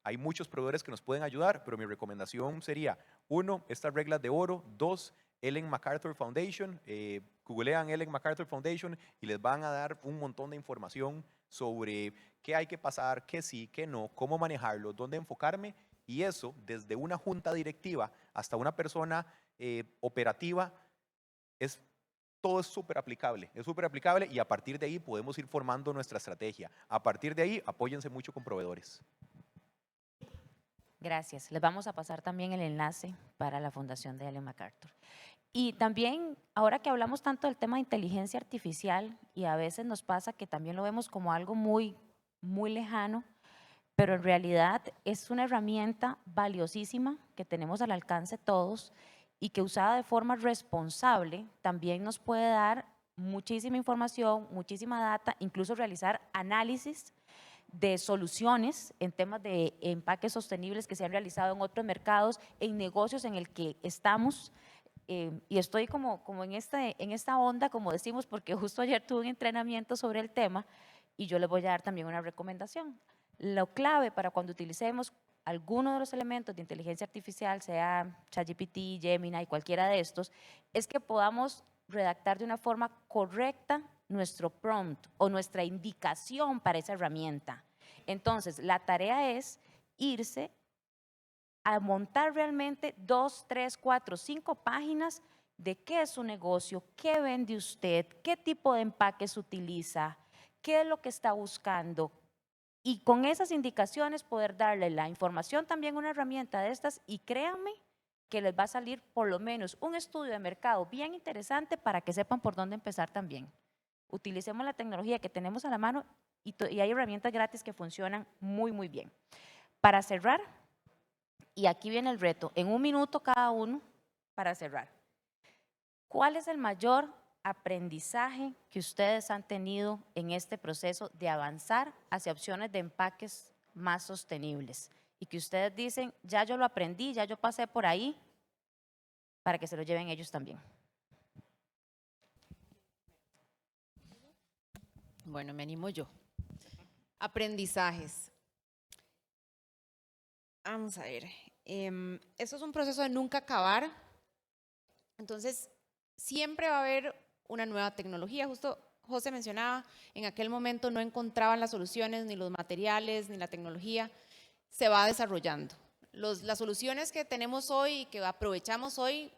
hay muchos proveedores que nos pueden ayudar, pero mi recomendación sería, 1, estas reglas de oro. 2, Ellen MacArthur Foundation. Googlean Ellen MacArthur Foundation y les van a dar un montón de información sobre qué hay que pasar, qué sí, qué no, cómo manejarlo, dónde enfocarme, y eso desde una junta directiva hasta una persona operativa, todo es súper aplicable, y a partir de ahí podemos ir formando nuestra estrategia. A partir de ahí, apóyense mucho con proveedores. Gracias. Les vamos a pasar también el enlace para la Fundación de Ellen MacArthur. Y también, ahora que hablamos tanto del tema de inteligencia artificial, y a veces nos pasa que también lo vemos como algo muy lejano, pero en realidad es una herramienta valiosísima que tenemos al alcance todos y que usada de forma responsable también nos puede dar muchísima información, muchísima data, incluso realizar análisis de soluciones en temas de empaques sostenibles que se han realizado en otros mercados, en negocios en el que estamos. Y estoy como en esta onda, como decimos, porque justo ayer tuve un entrenamiento sobre el tema y yo les voy a dar también una recomendación. Lo clave para cuando utilicemos alguno de los elementos de inteligencia artificial, sea ChatGPT, Gemini, cualquiera de estos, es que podamos redactar de una forma correcta nuestro prompt o nuestra indicación para esa herramienta. Entonces, la tarea es irse a montar realmente 2, 3, 4, 5 páginas de qué es su negocio, qué vende usted, qué tipo de empaques utiliza, qué es lo que está buscando. Y con esas indicaciones poder darle la información también a una herramienta de estas, y créanme que les va a salir por lo menos un estudio de mercado bien interesante para que sepan por dónde empezar también. Utilicemos la tecnología que tenemos a la mano y hay herramientas gratis que funcionan muy bien. Para cerrar, y aquí viene el reto, en 1 minuto cada uno para cerrar. ¿Cuál es el mayor aprendizaje que ustedes han tenido en este proceso de avanzar hacia opciones de empaques más sostenibles? Y que ustedes dicen, ya yo lo aprendí, ya yo pasé por ahí, para que se lo lleven ellos también. Bueno, me animo yo. Aprendizajes. Vamos a ver. Esto es un proceso de nunca acabar. Entonces, siempre va a haber una nueva tecnología. Justo José mencionaba, en aquel momento no encontraban las soluciones, ni los materiales, ni la tecnología. Se va desarrollando. Las soluciones que tenemos hoy y que aprovechamos hoy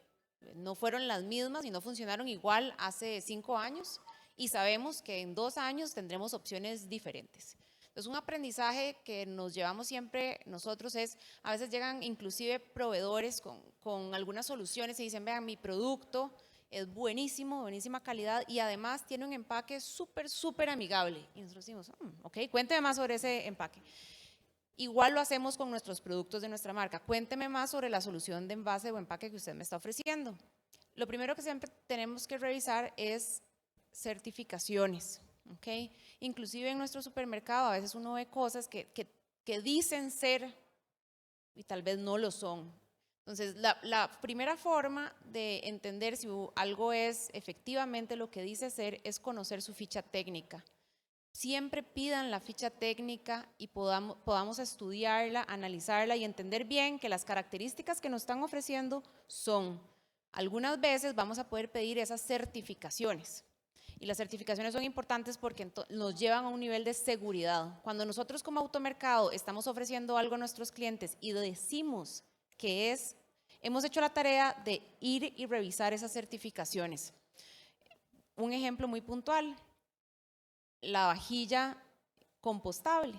no fueron las mismas y no funcionaron igual hace 5 años. Y sabemos que en 2 años tendremos opciones diferentes. Entonces, un aprendizaje que nos llevamos siempre nosotros es, a veces llegan inclusive proveedores con algunas soluciones y dicen, vean, mi producto es buenísimo, buenísima calidad y además tiene un empaque súper amigable. Y nosotros decimos, ok, cuénteme más sobre ese empaque. Igual lo hacemos con nuestros productos de nuestra marca. Cuénteme más sobre la solución de envase o empaque que usted me está ofreciendo. Lo primero que siempre tenemos que revisar es certificaciones, ¿ok? Inclusive en nuestro supermercado a veces uno ve cosas que dicen ser y tal vez no lo son. Entonces, la primera forma de entender si algo es efectivamente lo que dice ser es conocer su ficha técnica. Siempre pidan la ficha técnica y podamos estudiarla, analizarla y entender bien que las características que nos están ofreciendo son. Algunas veces vamos a poder pedir esas certificaciones. Y las certificaciones son importantes porque nos llevan a un nivel de seguridad. Cuando nosotros como automercado estamos ofreciendo algo a nuestros clientes y decimos que hemos hecho la tarea de ir y revisar esas certificaciones. Un ejemplo muy puntual, la vajilla compostable,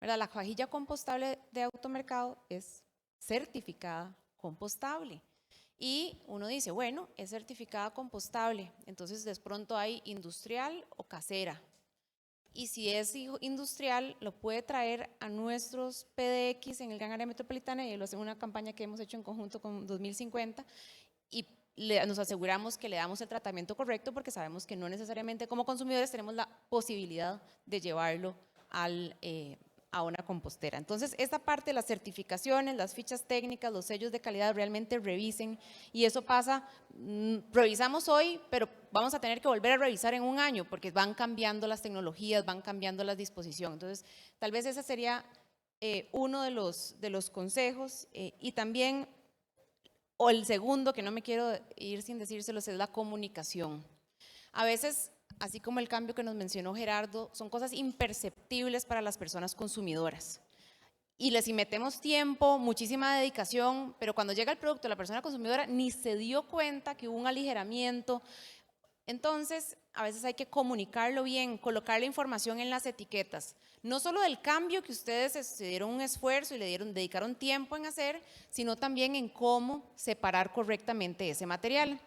¿verdad? La vajilla compostable de automercado es certificada compostable. Y uno dice, bueno, es certificada compostable, entonces de pronto hay industrial o casera. Y si es industrial, lo puede traer a nuestros PDX en el Gran Área Metropolitana, y lo hacemos una campaña que hemos hecho en conjunto con 2050, y nos aseguramos que le damos el tratamiento correcto porque sabemos que no necesariamente como consumidores tenemos la posibilidad de llevarlo a una compostera. Entonces, esta parte, las certificaciones, las fichas técnicas, los sellos de calidad, realmente revisen, y eso pasa, revisamos hoy, pero vamos a tener que volver a revisar en 1 año porque van cambiando las tecnologías, van cambiando las disposiciones. Entonces, tal vez ese sería uno de los consejos, y también, o el segundo, que no me quiero ir sin decírselos, es la comunicación. A veces, así como el cambio que nos mencionó Gerardo, son cosas imperceptibles para las personas consumidoras. Y les metemos tiempo, muchísima dedicación, pero cuando llega el producto, la persona consumidora ni se dio cuenta que hubo un aligeramiento Entonces, a veces hay que comunicarlo bien, colocar la información en las etiquetas. No solo del cambio que ustedes se dieron un esfuerzo y dedicaron tiempo en hacer, sino también en cómo separar correctamente ese material.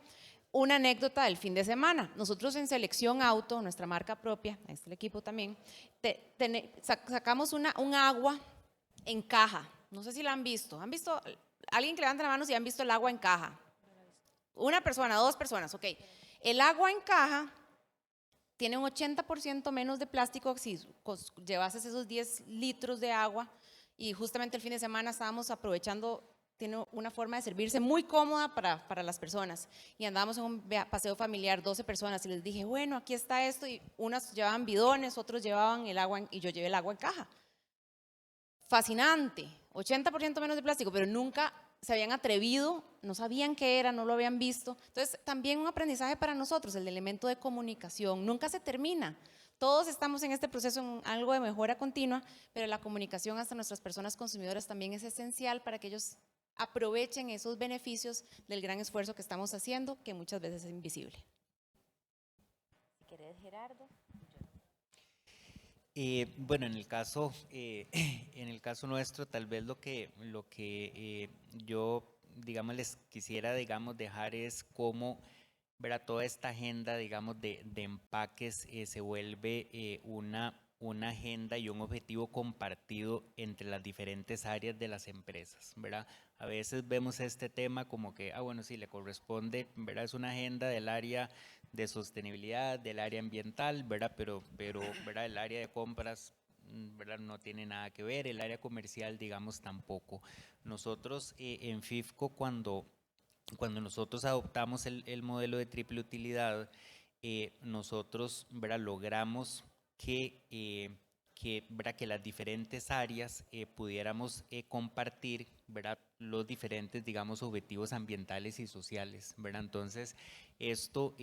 Una anécdota del fin de semana. Nosotros en Selección Auto, nuestra marca propia, ahí está el equipo también, sacamos un agua en caja. No sé si la han visto. ¿Han visto? Alguien que levante la mano si han visto el agua en caja. Una persona, 2 personas, ok. El agua en caja tiene un 80% menos de plástico si llevases esos 10 litros de agua, y justamente el fin de semana estábamos aprovechando, tiene una forma de servirse muy cómoda para las personas, y andábamos en un paseo familiar, 12 personas, y les dije, bueno, aquí está esto, y unas llevaban bidones, otros llevaban el agua, y yo llevé el agua en caja. Fascinante, 80% menos de plástico, pero nunca se habían atrevido, no sabían qué era, no lo habían visto. Entonces, también un aprendizaje para nosotros, el elemento de comunicación. Nunca se termina. Todos estamos en este proceso, en algo de mejora continua, pero la comunicación hasta nuestras personas consumidoras también es esencial para que ellos aprovechen esos beneficios del gran esfuerzo que estamos haciendo, que muchas veces es invisible. Si querés, Gerardo. Bueno, en el caso nuestro, tal vez lo que yo, digamos, les quisiera, digamos, dejar es cómo, ¿verdad?, toda esta agenda, digamos, de empaques se vuelve una agenda y un objetivo compartido entre las diferentes áreas de las empresas, ¿verdad? A veces vemos este tema como que, bueno, sí, le corresponde, ¿verdad? Es una agenda del área de sostenibilidad, del área ambiental, ¿verdad? Pero ¿verdad?, el área de compras, ¿verdad?, no tiene nada que ver, el área comercial, digamos, tampoco. Nosotros en FIFCO, cuando nosotros adoptamos el modelo de triple utilidad, nosotros, ¿verdad?, logramos ¿verdad?, que las diferentes áreas pudiéramos compartir, ¿verdad?, los diferentes, digamos, objetivos ambientales y sociales, ¿verdad? Entonces, esto,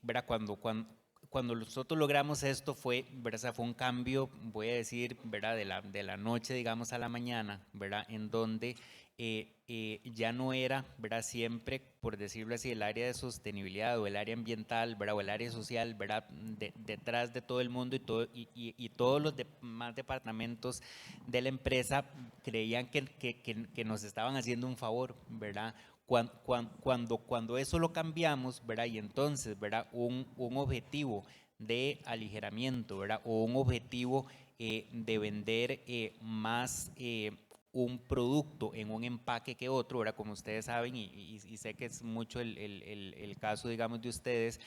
¿verdad?, cuando nosotros logramos esto fue, ¿verdad?, o sea, fue un cambio, voy a decir, ¿verdad?, de la noche, digamos, a la mañana, ¿verdad?, en donde ya no era, ¿verdad?, siempre, por decirlo así, el área de sostenibilidad o el área ambiental, ¿verdad?, o el área social, ¿verdad?, detrás de todo el mundo, y todos los demás departamentos de la empresa creían que nos estaban haciendo un favor, ¿verdad? Cuando eso lo cambiamos, ¿verdad?, y entonces, ¿verdad?, un objetivo de aligeramiento, ¿verdad?, o un objetivo de vender más un producto en un empaque que otro, ¿verdad?, como ustedes saben, y sé que es mucho el caso, digamos, de ustedes,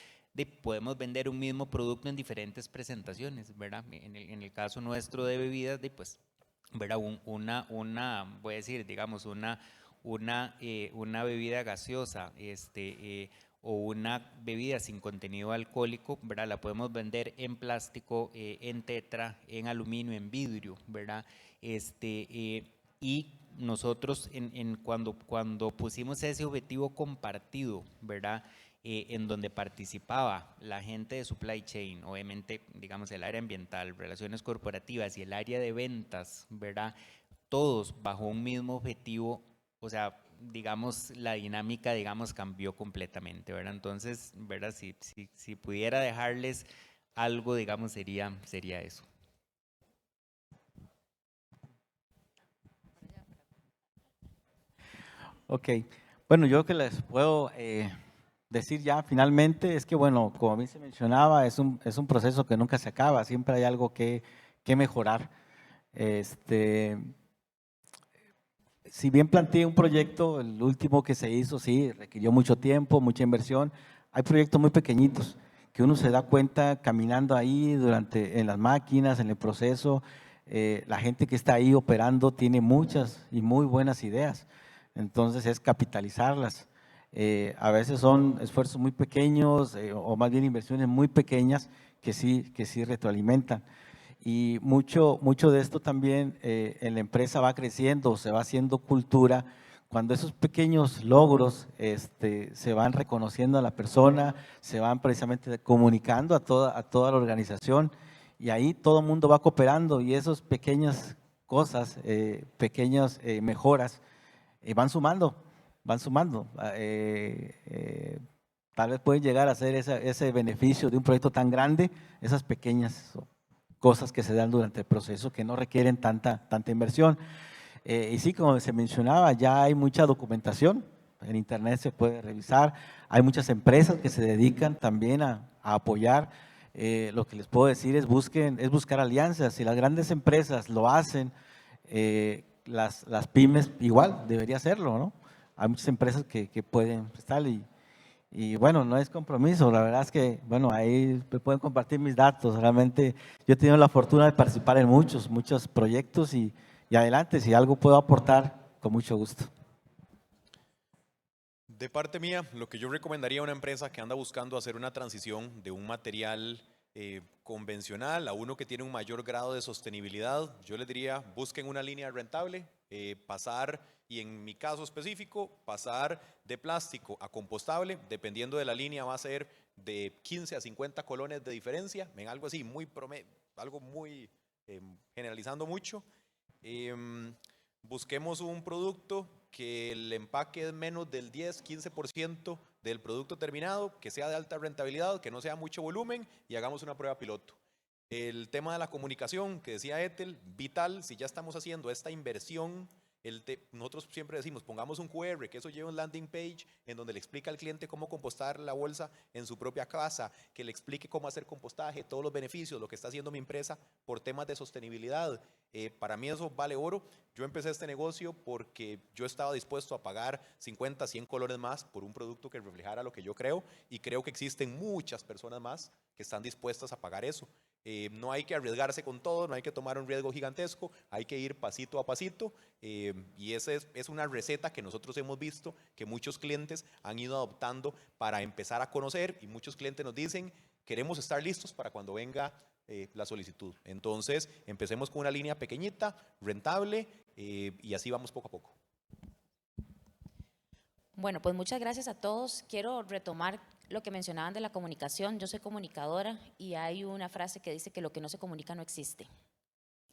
podemos vender un mismo producto en diferentes presentaciones, ¿verdad? En el caso nuestro de bebidas, pues, ¿verdad?, voy a decir, digamos, una bebida gaseosa, o una bebida sin contenido alcohólico, ¿verdad?, la podemos vender en plástico, en tetra, en aluminio, en vidrio, ¿verdad? Y nosotros cuando pusimos ese objetivo compartido, ¿verdad?, en donde participaba la gente de supply chain, obviamente, digamos, el área ambiental, relaciones corporativas y el área de ventas, ¿verdad?, todos bajo un mismo objetivo, o sea, digamos, la dinámica, digamos, cambió completamente, ¿verdad? Entonces, ¿verdad?, si pudiera dejarles algo, digamos, sería eso. Ok, bueno, yo que les puedo decir ya finalmente es que, bueno, como a mí se mencionaba, es un proceso que nunca se acaba, siempre hay algo que mejorar. Si bien planteé un proyecto, el último que se hizo, sí, requirió mucho tiempo, mucha inversión. Hay proyectos muy pequeñitos que uno se da cuenta caminando ahí en las máquinas, en el proceso. La gente que está ahí operando tiene muchas y muy buenas ideas. Entonces es capitalizarlas. A veces son esfuerzos muy pequeños o más bien inversiones muy pequeñas que sí retroalimentan. Y mucho de esto también en la empresa va creciendo, se va haciendo cultura, cuando esos pequeños logros se van reconociendo a la persona, se van precisamente comunicando a toda la organización, y ahí todo el mundo va cooperando, y esas pequeñas cosas, pequeñas mejoras van sumando. tal vez pueden llegar a hacer ese beneficio de un proyecto tan grande, esas pequeñas cosas que se dan durante el proceso que no requieren tanta inversión. Y sí, como se mencionaba, ya hay mucha documentación, en internet se puede revisar, hay muchas empresas que se dedican también a apoyar. Lo que les puedo decir es buscar alianzas. Si las grandes empresas lo hacen, las pymes igual debería hacerlo, ¿no? Hay muchas empresas que pueden estar y bueno, no es compromiso, la verdad es que, bueno, ahí me pueden compartir mis datos. Realmente yo he tenido la fortuna de participar en muchos proyectos y adelante, si algo puedo aportar, con mucho gusto. De parte mía, lo que yo recomendaría a una empresa que anda buscando hacer una transición de un material convencional a uno que tiene un mayor grado de sostenibilidad, yo les diría, busquen una línea rentable, pasar, y en mi caso específico, pasar de plástico a compostable, dependiendo de la línea va a ser de 15 a 50 colones de diferencia, en algo así, algo muy generalizando mucho. Busquemos un producto que el empaque es menos del 10-15% del producto terminado, que sea de alta rentabilidad, que no sea mucho volumen y hagamos una prueba piloto. El tema de la comunicación que decía Ethel, vital, si ya estamos haciendo esta inversión, nosotros siempre decimos, pongamos un QR, que eso lleve un landing page en donde le explica al cliente cómo compostar la bolsa en su propia casa, que le explique cómo hacer compostaje, todos los beneficios, lo que está haciendo mi empresa por temas de sostenibilidad. Para mí eso vale oro. Yo empecé este negocio porque yo estaba dispuesto a pagar 50, 100 colones más por un producto que reflejara lo que yo creo, y creo que existen muchas personas más que están dispuestas a pagar eso. No hay que arriesgarse con todo, no hay que tomar un riesgo gigantesco, hay que ir pasito a pasito, y esa es una receta que nosotros hemos visto que muchos clientes han ido adoptando para empezar a conocer, y muchos clientes nos dicen, queremos estar listos para cuando venga la solicitud. Entonces, empecemos con una línea pequeñita, rentable, y así vamos poco a poco. Bueno, pues muchas gracias a todos. Quiero retomar lo que mencionaban de la comunicación. Yo soy comunicadora y hay una frase que dice que lo que no se comunica no existe.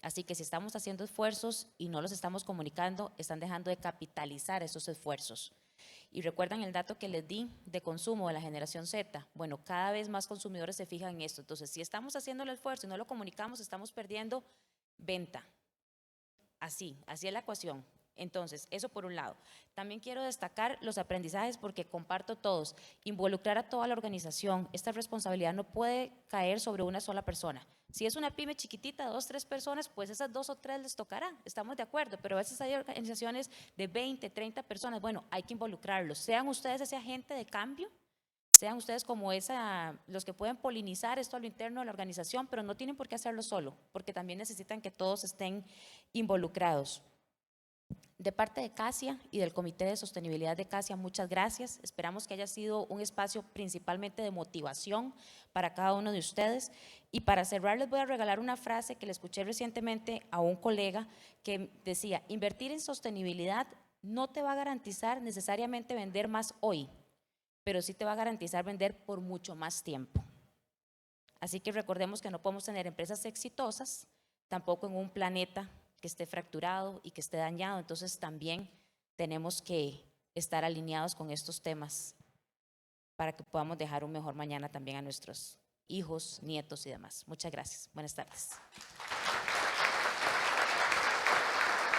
Así que si estamos haciendo esfuerzos y no los estamos comunicando, están dejando de capitalizar esos esfuerzos. Y recuerdan el dato que les di de consumo de la generación Z. Bueno, cada vez más consumidores se fijan en esto. Entonces, si estamos haciendo el esfuerzo y no lo comunicamos, estamos perdiendo venta. Así es la ecuación. Entonces, eso por un lado. También quiero destacar los aprendizajes porque comparto todos. Involucrar a toda la organización. Esta responsabilidad no puede caer sobre una sola persona. Si es una pyme chiquitita, 2, 3 personas, pues esas 2 o 3 les tocará, estamos de acuerdo, pero a veces hay organizaciones de 20, 30 personas, bueno, hay que involucrarlos. Sean ustedes ese agente de cambio, sean ustedes como los que pueden polinizar esto a lo interno de la organización, pero no tienen por qué hacerlo solo, porque también necesitan que todos estén involucrados. De parte de CASIA y del Comité de Sostenibilidad de CASIA, muchas gracias. Esperamos que haya sido un espacio principalmente de motivación para cada uno de ustedes. Y para cerrar les voy a regalar una frase que le escuché recientemente a un colega que decía, invertir en sostenibilidad no te va a garantizar necesariamente vender más hoy, pero sí te va a garantizar vender por mucho más tiempo. Así que recordemos que no podemos tener empresas exitosas, tampoco en un planeta que esté fracturado y que esté dañado. Entonces también tenemos que estar alineados con estos temas para que podamos dejar un mejor mañana también a nuestros hijos, nietos y demás. Muchas gracias. Buenas tardes.